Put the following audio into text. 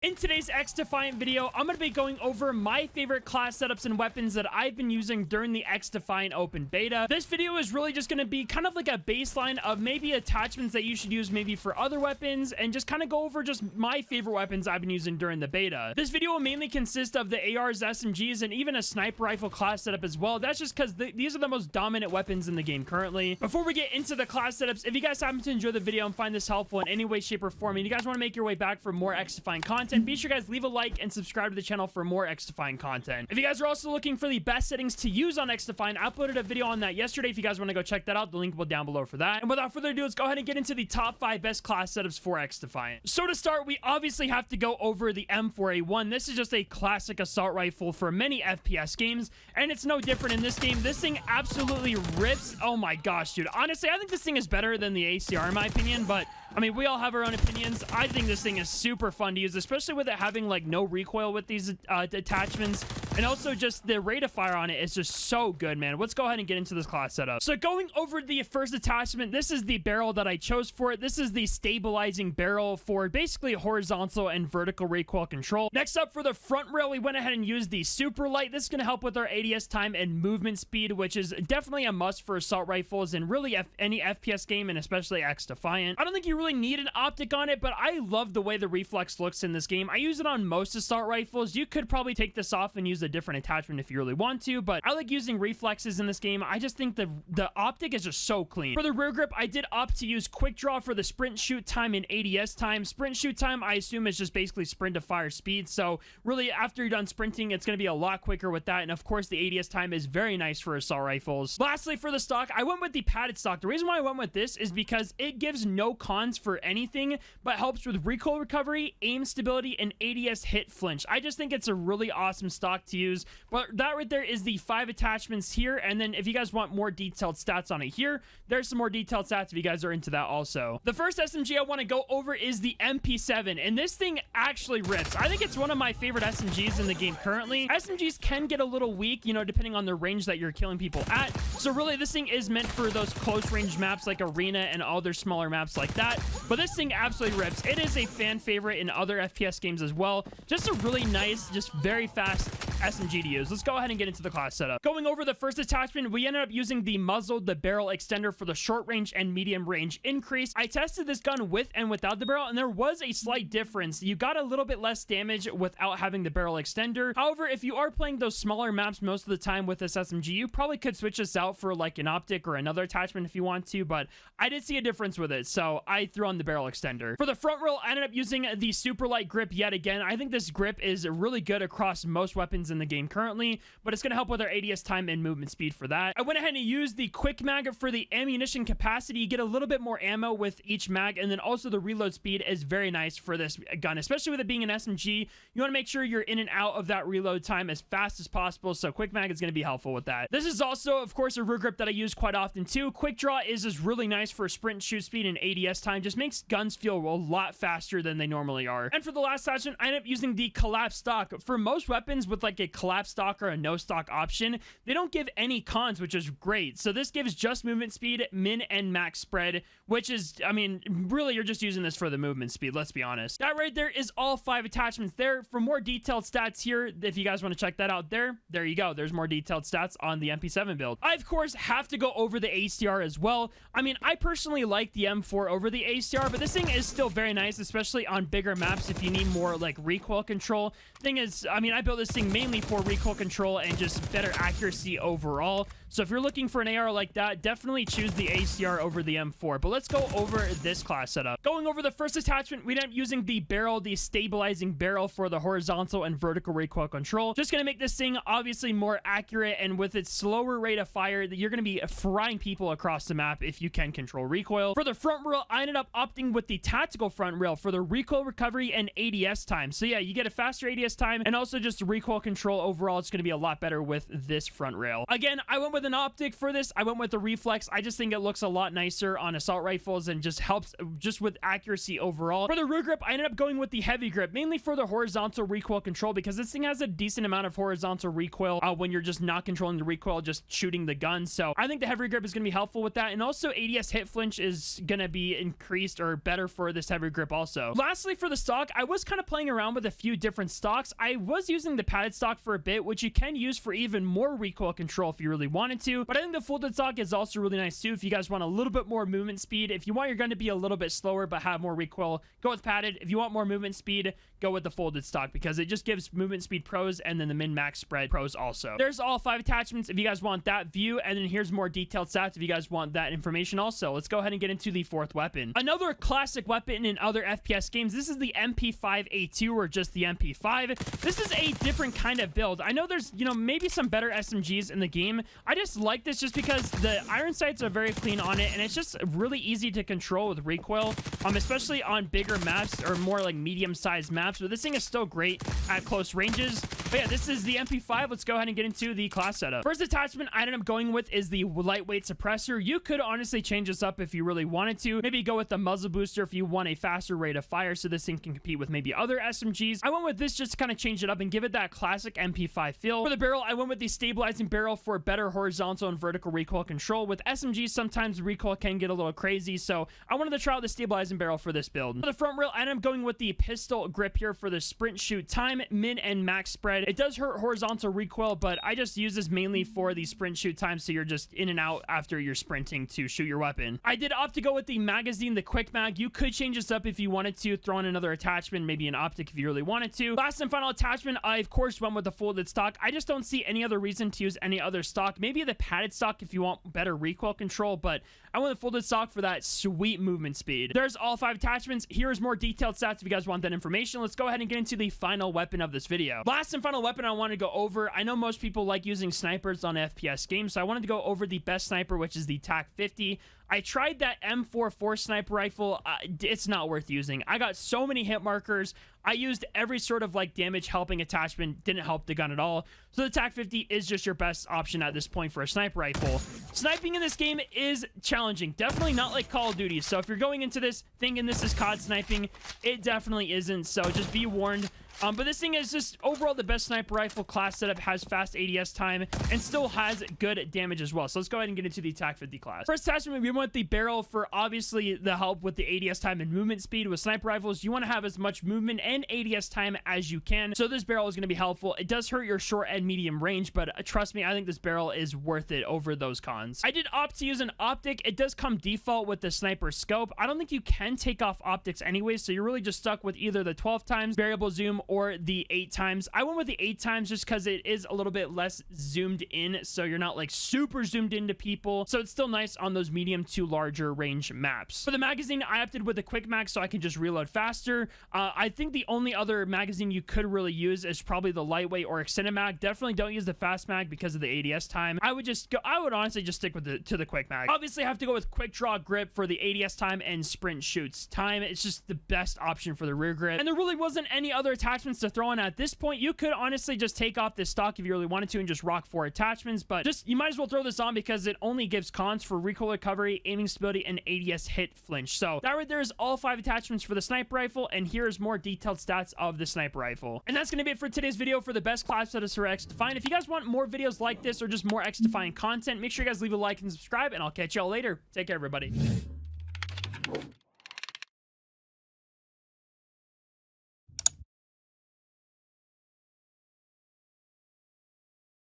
In today's XDefiant video, I'm going to be going over my favorite class setups and weapons that I've been using during the XDefiant open beta. This video is really just going to be kind of like a baseline of maybe attachments that you should use maybe for other weapons, and just kind of go over just my favorite weapons I've been using during the beta. This video will mainly consist of the ARs, SMGs, and even a sniper rifle class setup as well. That's just because these are the most dominant weapons in the game currently. Before we get into the class setups, if you guys happen to enjoy the video and find this helpful in any way, shape, or form, and you guys want to make your way back for more XDefiant content, be sure guys leave a like and subscribe to the channel for more XDefiant content. If you guys are also looking for the best settings to use on XDefiant, I uploaded a video on that yesterday. If you guys want to go check that out, the link will be down below for that. And without further ado, let's go ahead and get into the top 5 best class setups for XDefiant. So to start, we obviously have to go over the M4A1. This is just a classic assault rifle for many FPS games, and it's no different in this game. This thing absolutely rips. Oh my gosh, dude. Honestly, I think this thing is better than the ACR in my opinion, but I mean, we all have our own opinions. I think this thing is super fun to use, especially with it having like no recoil with these attachments, and also just the rate of fire on it is just so good, man. Let's go ahead and get into this class setup. So going over the first attachment, this is the barrel that I chose for it. This is the stabilizing barrel for basically horizontal and vertical recoil control. Next up, for the front rail, we went ahead and used the super light. This is going to help with our ADS time and movement speed, which is definitely a must for assault rifles and really any FPS game, and especially XDefiant. I don't think you really need an optic on it, but I love the way the reflex looks in this game. I use it on most assault rifles. You could probably take this off and use a different attachment if you really want to, but I like using reflexes in this game. I just think the optic is just so clean. For the rear grip, I did opt to use quick draw for the sprint shoot time and ADS time. Sprint shoot time, I assume, is just basically sprint to fire speed, so really after you're done sprinting, it's going to be a lot quicker with that, and of course the ADS time is very nice for assault rifles. Lastly, for the stock, I went with the padded stock. The reason why I went with this is because it gives no cons for anything, but helps with recoil recovery, aim stability, and ADS hit flinch. I just think it's a really awesome stock to use. But that right there is the 5 attachments here, and then if you guys want more detailed stats on it here, there's some more detailed stats if you guys are into that also. The first SMG I want to go over is the MP7, and this thing actually rips. I think it's one of my favorite SMGs in the game currently. SMGs can get a little weak, you know, depending on the range that you're killing people at, so really this thing is meant for those close range maps like Arena and other smaller maps like that, but this thing absolutely rips. It is a fan favorite in other FPS games as well. Just a really nice, just very fast SMG to use. Let's go ahead and get into the class setup. Going over the first attachment, we ended up using the muzzle, the barrel extender for the short range and medium range increase. I tested this gun with and without the barrel, and there was a slight difference. You got a little bit less damage without having the barrel extender. However, if you are playing those smaller maps most of the time with this SMG, you probably could switch this out for like an optic or another attachment if you want to, but I did see a difference with it, so I threw on the barrel extender. For the front rail, I ended up using the super light grip yet again. I think this grip is really good across most weapons in the game currently, but it's going to help with our ADS time and movement speed for that. I went ahead and used the quick mag for the ammunition capacity. You get a little bit more ammo with each mag, and then also the reload speed is very nice for this gun, especially with it being an SMG. You want to make sure you're in and out of that reload time as fast as possible, so quick mag is going to be helpful with that. This is also, of course, a rear grip that I use quite often too. Quick draw is just really nice for sprint shoot speed and ADS time. Just makes guns feel a lot faster than they normally are. And for the last attachment, I ended up using the collapse stock. For most weapons with like a collapse stock or a no stock option, they don't give any cons, which is great. So this gives just movement speed, min and max spread, which is, I mean, really you're just using this for the movement speed, let's be honest. That right there is all 5 attachments there. For more detailed stats here, if you guys want to check that out there you go. There's more detailed stats on the MP7 build. I, of course, have to go over the ACR as well. I mean, I personally like the M4 over the ACR, but this thing is still very nice, especially on bigger maps if you need more like recoil control. Thing is, I mean, I built this thing mainly for recoil control and just better accuracy overall. So if you're looking for an AR like that, definitely choose the ACR over the M4. But let's go over this class setup. Going over the first attachment, we ended up using the barrel, the stabilizing barrel for the horizontal and vertical recoil control. Just going to make this thing obviously more accurate, and with its slower rate of fire, you're going to be frying people across the map if you can control recoil. For the front rail, I ended up opting with the tactical front rail for the recoil recovery and ADS time. So yeah, you get a faster ADS time and also just recoil control control overall, it's going to be a lot better with this front rail. Again, I went with an optic for this. I went with the reflex. I just think it looks a lot nicer on assault rifles and just helps just with accuracy overall. For the rear grip, I ended up going with the heavy grip, mainly for the horizontal recoil control, because this thing has a decent amount of horizontal recoil when you're just not controlling the recoil, just shooting the gun. So I think the heavy grip is going to be helpful with that. And also ADS hit flinch is going to be increased or better for this heavy grip also. Lastly, for the stock, I was kind of playing around with a few different stocks. I was using the padded stock for a bit, which you can use for even more recoil control if you really wanted to. But I think the folded stock is also really nice too if you guys want a little bit more movement speed. If you want your gun to be a little bit slower but have more recoil, go with padded. If you want more movement speed, go with the folded stock, because it just gives movement speed pros and then the min-max spread pros also. There's all 5 attachments if you guys want that view, and then here's more detailed stats if you guys want that information also. Let's go ahead and get into the 4th weapon. Another classic weapon in other FPS games. This is the MP5A2, or just the MP5. This is a different kind of build. I know there's, you know, maybe some better SMGs in the game. I just like this just because the iron sights are very clean on it, and it's just really easy to control with recoil, especially on bigger maps or more like medium-sized maps. But this thing is still great at close ranges. But yeah, this is the MP5. Let's go ahead and get into the class setup. First attachment I ended up going with is the lightweight suppressor. You could honestly change this up if you really wanted to. Maybe go with the muzzle booster if you want a faster rate of fire, so this thing can compete with maybe other SMGs. I went with this just to kind of change it up and give it that classic MP5 feel. For the barrel, I went with the stabilizing barrel for better horizontal and vertical recoil control. With SMGs, sometimes recoil can get a little crazy, so I wanted to try out the stabilizing barrel for this build. For the front rail, I ended up going with the pistol grip here for the sprint shoot time, min and max spread. It does hurt horizontal recoil, but I just use this mainly for the sprint shoot time, so you're just in and out after you're sprinting to shoot your weapon. I did opt to go with the magazine, the quick mag. You could change this up if you wanted to, throw in another attachment, maybe an optic if you really wanted to. Last and final attachment, I of course went with the folded stock. I just don't see any other reason to use any other stock. Maybe the padded stock if you want better recoil control, but I went with folded stock for that sweet movement speed. There's all 5 attachments. Here's more detailed stats if you guys want that information. Let's go ahead and get into the final weapon of this video. Last and final weapon I want to go over. I know most people like using snipers on FPS games, so I wanted to go over the best sniper, which is the TAC 50. I tried that M44 sniper rifle. It's not worth using. I got so many hit markers. I used every sort of like damage helping attachment. Didn't help the gun at all. So the TAC 50 is just your best option at this point for a sniper rifle. Sniping in this game is challenging. Definitely not like Call of Duty. So if you're going into this thinking this is COD sniping, it definitely isn't. So just be warned. But this thing is just overall the best sniper rifle. Class setup, has fast ADS time, and still has good damage as well. So let's go ahead and get into the TAC 50 class. First attachment, we went the barrel for obviously the help with the ADS time and movement speed. With sniper rifles, you want to have as much movement and ADS time as you can. So this barrel is going to be helpful. It does hurt your short and medium range, but trust me, I think this barrel is worth it over those cons. I did opt to use an optic. It does come default with the sniper scope. I don't think you can take off optics anyway, so you're really just stuck with either the 12 times variable zoom or the 8 times. I went with the 8 times just because it is a little bit less zoomed in, so you're not like super zoomed into people, so it's still nice on those medium to larger range maps. For the magazine, I opted with a quick mag so I can just reload faster. I think the only other magazine you could really use is probably the lightweight or extended mag. Definitely don't use the fast mag because of the ADS time. I would honestly just stick with the quick mag. Obviously I have to go with quick draw grip for the ADS time and sprint shoots time. It's just the best option for the rear grip, and there really wasn't any other attachments to throw in at this point. You could honestly just take off this stock if you really wanted to and just rock 4 attachments, but just you might as well throw this on because it only gives cons for recoil recovery, aiming stability, and ADS hit flinch. So that right there is all 5 attachments for the sniper rifle, and here's more detailed stats of the sniper rifle. And that's gonna be it for today's video for the best class setups for XDefiant. If you guys want more videos like this or just more XDefiant content, make sure you guys leave a like and subscribe, and I'll catch y'all later. Take care, everybody.